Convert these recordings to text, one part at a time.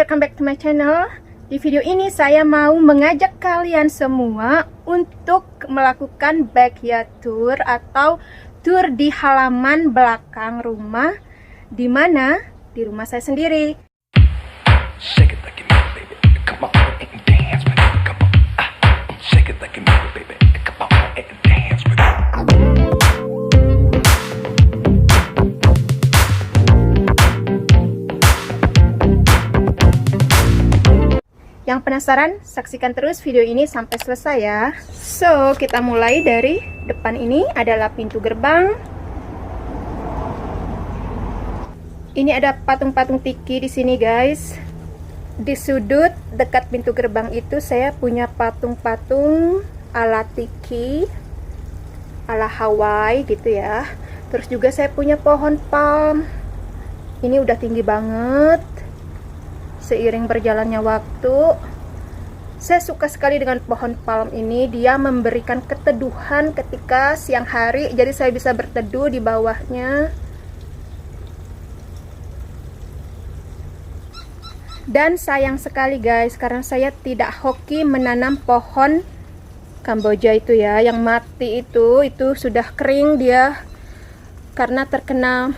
welcome back to my channel. Di video ini saya mau mengajak kalian semua untuk melakukan backyard tour atau tour di halaman belakang rumah, di mana di rumah saya sendiri. Shake it like you know it, baby. Come on and dance with it. Come on. Shake it like you know it, baby. Come on and dance with it. Yang penasaran, saksikan terus video ini sampai selesai ya. So, kita mulai dari depan. Ini adalah pintu gerbang. Ini ada patung-patung tiki di sini, guys. Di sudut dekat pintu gerbang itu saya punya patung-patung ala tiki, ala Hawaii gitu ya. Terus juga saya punya pohon palm. Ini udah tinggi banget. Seiring berjalannya waktu, saya suka sekali dengan pohon palm ini. Dia memberikan keteduhan ketika siang hari, jadi saya bisa berteduh di bawahnya. Dan sayang sekali guys, karena saya tidak hoki menanam pohon Kamboja itu ya, yang mati itu sudah kering dia karena terkena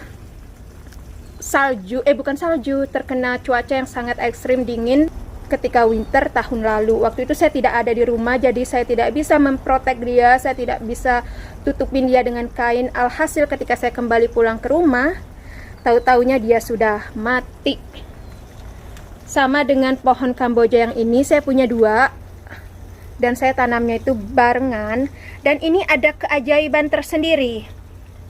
salju, bukan salju, terkena cuaca yang sangat ekstrim dingin ketika winter tahun lalu. Waktu itu saya tidak ada di rumah, jadi saya tidak bisa memprotek dia, saya tidak bisa tutupin dia dengan kain. Alhasil ketika saya kembali pulang ke rumah, tahu-taunya dia sudah mati. Sama dengan pohon Kamboja yang ini, saya punya dua, dan saya tanamnya itu barengan. Dan ini ada keajaiban tersendiri.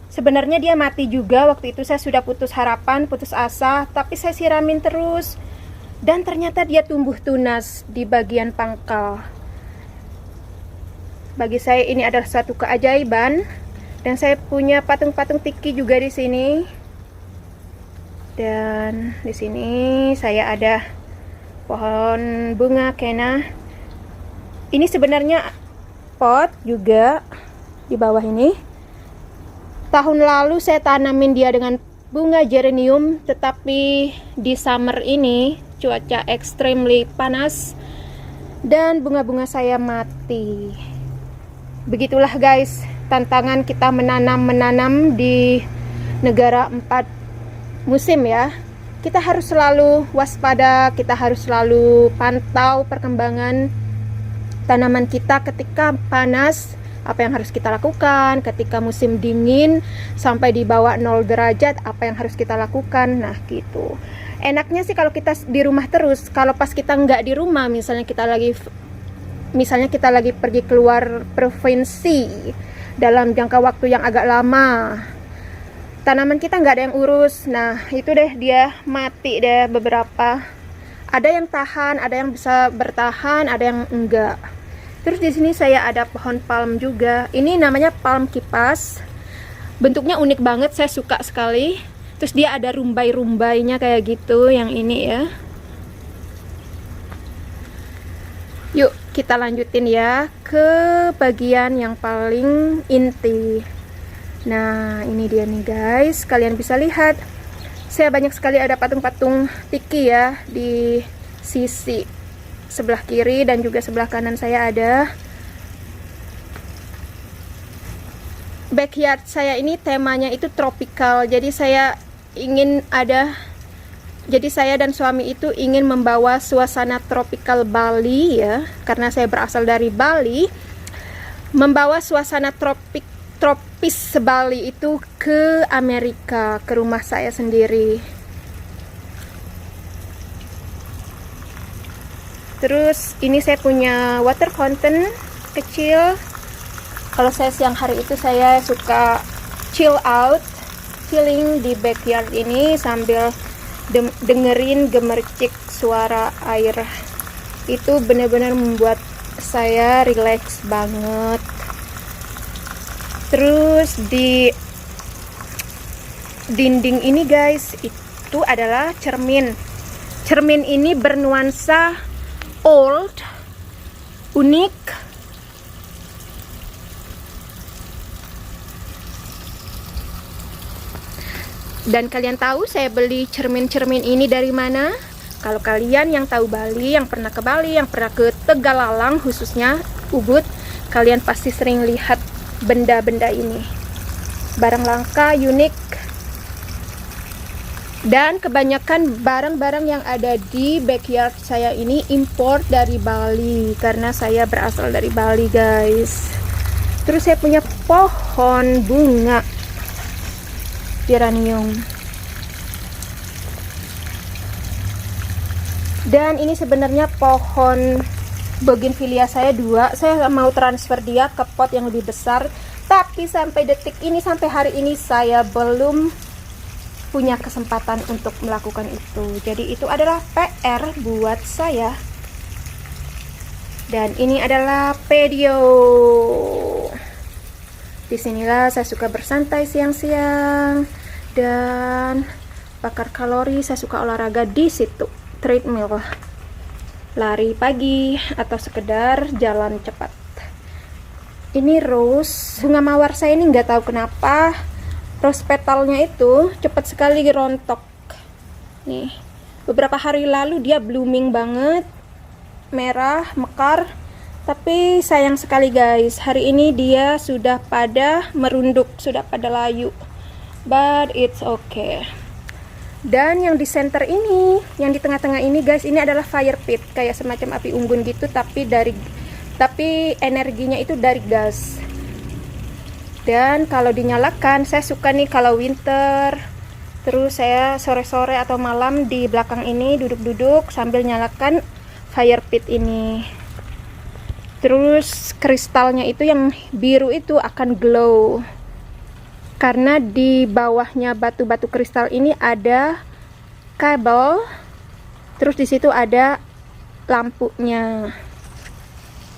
Sebenarnya dia mati juga, waktu itu saya sudah putus harapan, putus asa, tapi saya siramin terus. Dan ternyata dia tumbuh tunas di bagian pangkal. Bagi saya ini adalah suatu keajaiban. Dan saya punya patung-patung tiki juga di sini. Dan di sini saya ada pohon bunga kena. Ini sebenarnya pot juga di bawah ini. Tahun lalu saya tanamin dia dengan bunga geranium, tetapi di summer ini cuaca extremely panas dan bunga-bunga saya mati. Begitulah guys, tantangan kita menanam di negara 4 musim ya. Kita harus selalu waspada, kita harus selalu pantau perkembangan tanaman kita ketika panas. Apa yang harus kita lakukan ketika musim dingin sampai di bawah 0 derajat, apa yang harus kita lakukan. Nah gitu, enaknya sih kalau kita di rumah terus. Kalau pas kita nggak di rumah, misalnya kita lagi pergi keluar provinsi dalam jangka waktu yang agak lama, tanaman kita nggak ada yang urus. Nah itu deh, dia mati deh beberapa. Ada yang tahan, ada yang bisa bertahan, ada yang enggak. Terus di sini saya ada pohon palm juga. Ini namanya palm kipas. Bentuknya unik banget, saya suka sekali. Terus dia ada rumbai-rumbainya kayak gitu, yang ini ya. Yuk kita lanjutin ya ke bagian yang paling inti. Nah ini dia nih guys, kalian bisa lihat. Saya banyak sekali ada patung-patung tiki ya di sisi sebelah kiri dan juga sebelah kanan saya ada. Backyard saya ini temanya itu tropical, jadi saya dan suami itu ingin membawa suasana tropical Bali ya, karena saya berasal dari Bali. Membawa suasana tropis Bali itu ke Amerika, ke rumah saya sendiri. Terus ini saya punya water fountain kecil. Kalau saya siang hari itu saya suka chilling di backyard ini sambil dengerin gemercik suara air. Itu benar-benar membuat saya relax banget. Terus di dinding ini guys, itu adalah cermin. Cermin ini bernuansa old, unik. Dan kalian tahu saya beli cermin-cermin ini dari mana? Kalau kalian yang tahu Bali, yang pernah ke Bali, yang pernah ke Tegalalang khususnya Ubud, kalian pasti sering lihat benda-benda ini. Barang langka, unik. Dan kebanyakan barang-barang yang ada di backyard saya ini import dari Bali, karena saya berasal dari Bali, guys. Terus saya punya pohon bunga geranium. Dan ini sebenarnya pohon bougainvillea saya 2. Saya mau transfer dia ke pot yang lebih besar, tapi sampai detik ini, sampai hari ini saya belum punya kesempatan untuk melakukan itu. Jadi itu adalah PR buat saya. Dan ini adalah patio. Disinilah saya suka bersantai siang-siang dan bakar kalori. Saya suka olahraga di situ, treadmill, lari pagi atau sekedar jalan cepat. Ini rose, bunga mawar saya ini nggak tahu kenapa rose petalnya itu cepat sekali rontok. Nih, beberapa hari lalu dia blooming banget, merah, mekar. Tapi sayang sekali guys, hari ini dia sudah pada merunduk, sudah pada layu. But it's okay. Dan yang di center ini, yang di tengah-tengah ini guys, ini adalah fire pit, kayak semacam api unggun gitu, tapi energinya itu dari gas. Dan kalau dinyalakan, saya suka nih kalau winter, terus saya sore-sore atau malam di belakang ini duduk-duduk sambil nyalakan fire pit ini. Terus kristalnya itu yang biru itu akan glow, karena di bawahnya batu-batu kristal ini ada kabel, terus di situ ada lampunya.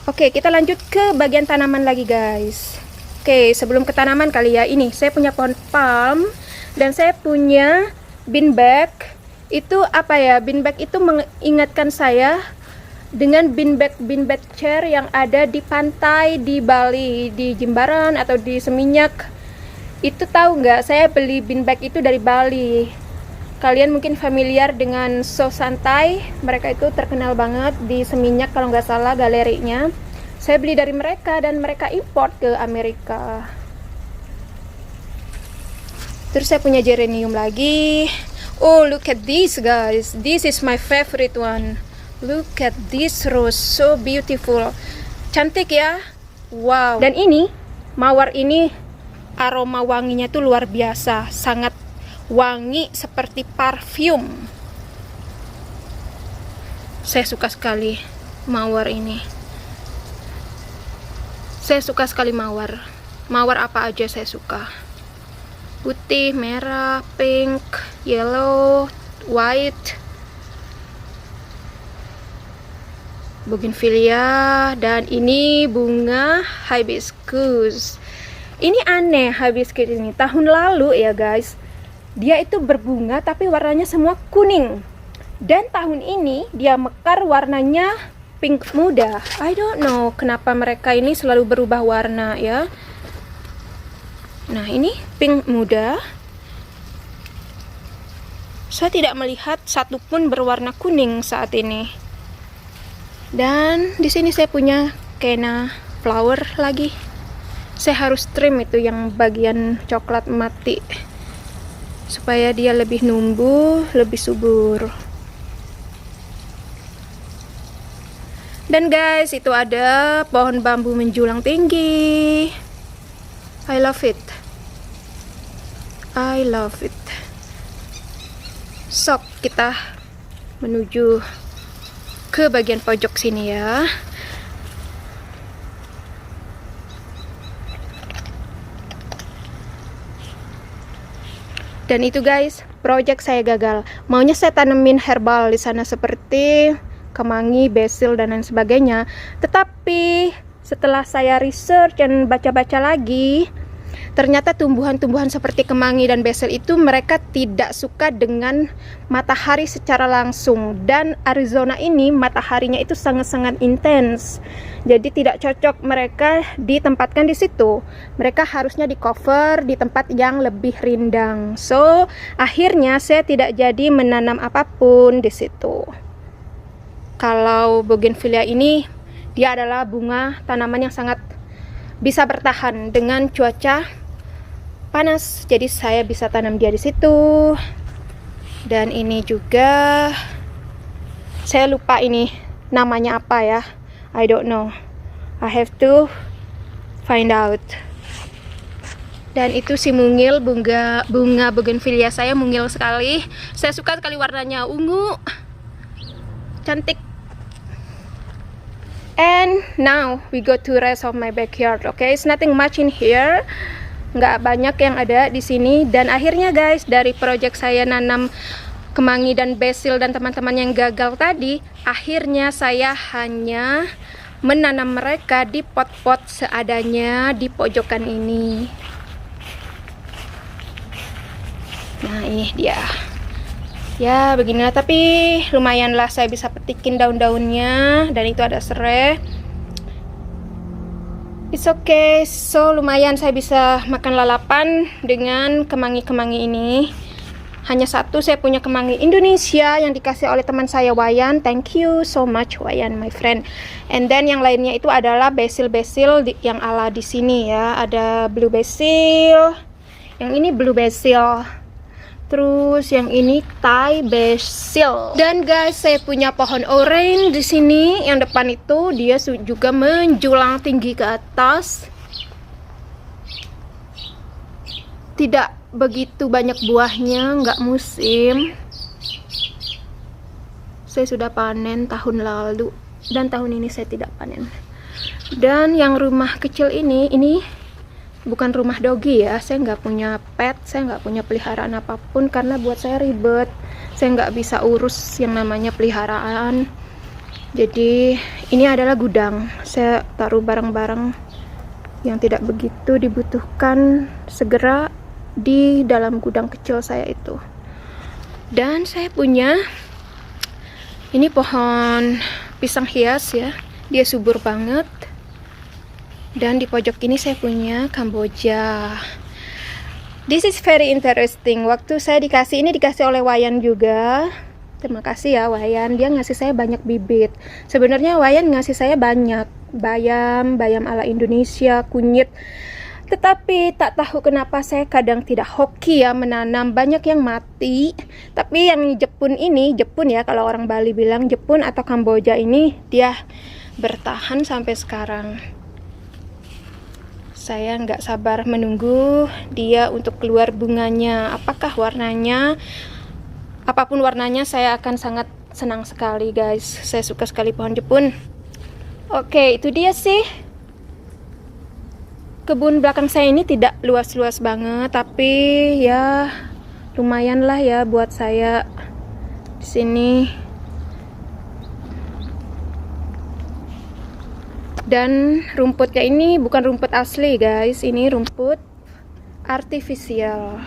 Oke, kita lanjut ke bagian tanaman lagi guys. Oke, sebelum ke tanaman kali ya, ini saya punya pohon palm dan saya punya bean bag. Itu apa ya? Bean bag itu mengingatkan saya dengan bean bag chair yang ada di pantai di Bali, di Jimbaran atau di Seminyak. Itu tahu nggak? Saya beli bean bag itu dari Bali. Kalian mungkin familiar dengan So Santai, mereka itu terkenal banget di Seminyak kalau nggak salah galerinya. Saya beli dari mereka dan mereka import ke Amerika. Terus saya punya geranium lagi. Oh, look at this guys. This is my favorite one. Look at this rose, so beautiful. Cantik ya? Wow. Dan ini, mawar ini aroma wanginya tuh luar biasa. Sangat wangi seperti parfum. Saya suka sekali mawar ini. Saya suka sekali mawar. Mawar apa aja saya suka. Putih, merah, pink, yellow, white, bougainvillea, dan ini bunga hibiscus. Ini aneh hibiscus ini. Tahun lalu ya guys, dia itu berbunga tapi warnanya semua kuning. Dan tahun ini dia mekar warnanya pink muda. I don't know kenapa mereka ini selalu berubah warna ya. Nah, ini pink muda. Saya tidak melihat satupun berwarna kuning saat ini. Dan di sini saya punya Kenna flower lagi. Saya harus trim itu yang bagian coklat mati supaya dia lebih numbuh, lebih subur. Dan guys, itu ada pohon bambu menjulang tinggi. I love it. I love it. Sok kita menuju ke bagian pojok sini ya. Dan itu guys, project saya gagal. Maunya saya tanemin herbal di sana seperti kemangi, basil, dan lain sebagainya. Tetapi setelah saya research dan baca-baca lagi, Ternyata tumbuhan-tumbuhan seperti kemangi dan basil itu mereka tidak suka dengan matahari secara langsung, dan Arizona ini mataharinya itu sangat-sangat intens. Jadi tidak cocok mereka ditempatkan di situ. Mereka harusnya di cover di tempat yang lebih rindang. So, akhirnya saya tidak jadi menanam apapun di situ. Kalau bougainvillea ini, dia adalah bunga tanaman yang sangat bisa bertahan dengan cuaca panas, jadi saya bisa tanam dia di situ. Dan ini juga saya lupa ini namanya apa ya, I don't know, I have to find out. Dan itu si mungil, bunga bougainvillea saya mungil sekali. Saya suka sekali warnanya, ungu, cantik. And now we go to rest of my backyard. Okay, it's nothing much in here. Nggak banyak yang ada di sini. Dan akhirnya guys, dari project saya nanam kemangi dan basil dan teman-teman yang gagal tadi, akhirnya saya hanya menanam mereka di pot-pot seadanya di pojokan ini. Nah, ini dia. Ya, beginilah, tapi lumayanlah saya bisa petikin daun-daunnya, dan itu ada serai. It's okay, so lumayan saya bisa makan lalapan dengan kemangi-kemangi ini. Hanya satu saya punya kemangi Indonesia yang dikasih oleh teman saya Wayan. Thank you so much Wayan, my friend. And then yang lainnya itu adalah basil-basil yang ala di sini ya. Ada blue basil. Yang ini blue basil. Terus yang ini Thai basil. Dan guys, saya punya pohon orange di sini. Yang depan itu dia juga menjulang tinggi ke atas. Tidak begitu banyak buahnya, nggak musim. Saya sudah panen tahun lalu dan tahun ini saya tidak panen. Dan yang rumah kecil ini bukan rumah dogi ya, saya nggak punya pet, saya nggak punya peliharaan apapun karena buat saya ribet. Saya nggak bisa urus yang namanya peliharaan. Jadi ini adalah gudang, saya taruh barang-barang yang tidak begitu dibutuhkan segera di dalam gudang kecil saya itu. Dan saya punya ini pohon pisang hias ya, dia subur banget. Dan di pojok ini saya punya Kamboja. This is very interesting. Waktu saya dikasih ini dikasih oleh Wayan juga. Terima kasih ya Wayan. Dia ngasih saya banyak bibit. Sebenarnya Wayan ngasih saya banyak bayam ala Indonesia, kunyit. Tetapi tak tahu kenapa saya kadang tidak hoki ya menanam, banyak yang mati. Tapi yang Jepun ini, Jepun ya kalau orang Bali bilang Jepun atau Kamboja ini, dia bertahan sampai sekarang. Saya nggak sabar menunggu dia untuk keluar bunganya. Apakah warnanya, apapun warnanya, saya akan sangat senang sekali guys. Saya suka sekali pohon Jepun. Oke, itu dia sih. Kebun belakang saya ini tidak luas-luas banget, tapi ya lumayan lah ya buat saya di sini. Dan rumputnya ini bukan rumput asli guys, ini rumput artifisial.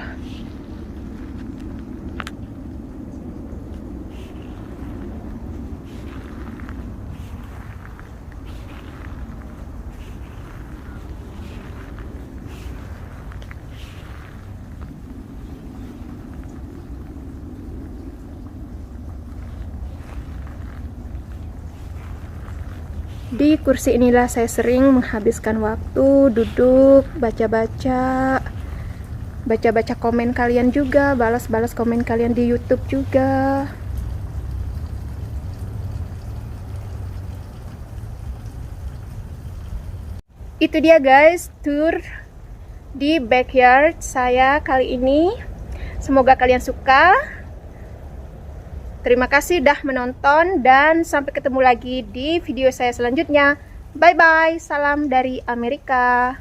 Di kursi inilah saya sering menghabiskan waktu, duduk, baca-baca komen kalian juga, balas-balas komen kalian di YouTube juga. Itu dia guys, tour di backyard saya kali ini. Semoga kalian suka. Terima kasih sudah menonton dan sampai ketemu lagi di video saya selanjutnya. Bye bye, salam dari Amerika.